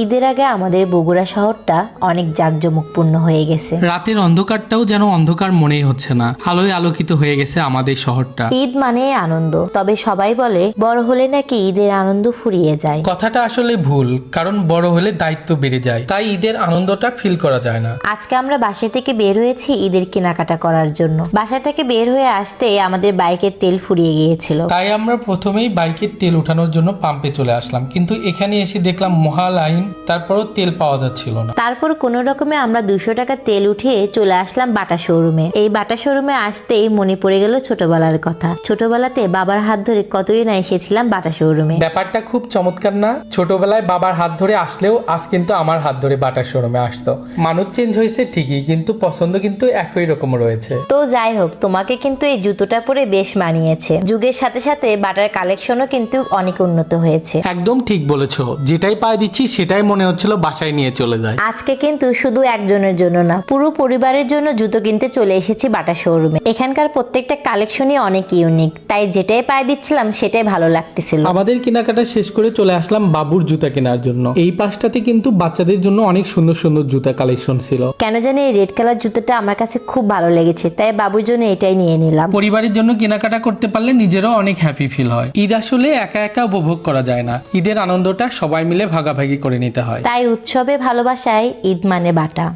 ঈদের আগে আমাদের বগুড়া শহরটা অনেক জাঁকজমকপূর্ণ হয়ে গেছে। রাতের অন্ধকারটাও যেন অন্ধকার মনেই হচ্ছে না, আলোয় আলোকিত হয়ে গেছে আমাদের শহরটা। ঈদ মানে আনন্দ, তবে সবাই বলে বড় হলে নাকি ঈদের আনন্দ ফুরিয়ে যায়। কথাটা আসলে ভুল, কারণ বড় হলে দায়িত্ব বেড়ে যায়, তাই ঈদের আনন্দটা ফিল করা যায় না। আজকে আমরা বাসা থেকে বের হয়েছি ঈদের কেনাকাটা করার জন্য। বাসা থেকে বের হয়ে আসতে আমাদের বাইকের তেল ফুরিয়ে গিয়েছিল। তাই আমরা প্রথমেই বাইকের তেল উঠানোর জন্য পাম্পে চলে আসলাম, কিন্তু এখানে এসে দেখলাম মহা লাইন, তারপরও তেল পাওয়া যাচ্ছিল না। তারপর কোনো রকমে আমরা 200 টাকা তেল উঠিয়ে চলে আসলাম বাটা শোরুমে। এই বাটা শোরুমে আসতেই মনে পড়ে গেল ছোটবেলার কথা। ছোটবেলাতে বাবার হাত ধরে কতই না এসেছিলাম বাটা শোরুমে। ব্যাপারটা খুব চমৎকার না? ছোটবেলায় বাবার হাত ধরে আসলেও আজ কিন্তু আমার হাত ধরে বাটার শোরুমে আসতো। মানুষ চেঞ্জ হয়েছে ঠিকই, কিন্তু পছন্দ কিন্তু একই রকম রয়েছে। তো যাই হোক, তোমাকে কিন্তু এই জুতোটা পরে বেশ মানিয়েছে। যুগের সাথে সাথে বাটার কালেকশনও কিন্তু অনেক উন্নত হয়েছে। একদম ঠিক বলেছো, যেটাই পায়ে দিচ্ছি সেটাই মনে হচ্ছিল বাসায় নিয়ে চলে যায়। আজকে কিন্তু শুধু একজনের জন্য না, পুরো পরিবারের জন্য জুতো কিনতে চলে এসেছি বাটা শোরুমে। এখানকার প্রত্যেকটা কালেকশনই অনেক ইউনিক, তাই যেটাই পায়ে দিচ্ছিলাম সেটাই ভালো লাগতেছিল। আমাদের কেনাকাটা শেষ করে চলে আসলাম বাবুর জুতা কেনার জন্য। এই পাশটাতে কিন্তু বাচ্চাদের জন্য অনেক সুন্দর সুন্দর জুতা কালেকশন ছিল। কেন জানি এই রেড কালার জুতোটা আমার কাছে খুব ভালো লেগেছে, তাই বাবুর জন্য এটাই নিয়ে নিলাম। পরিবারের জন্য কেনাকাটা করতে পারলে নিজেরও অনেক হ্যাপি ফিল হয়। ঈদ আসলে একা একা উপভোগ করা যায় না, ঈদের আনন্দটা সবাই মিলে ভাগাভাগি করে নিতে হয়। তাই উৎসবে ভালোবাসায় ঈদ মানে বাটা।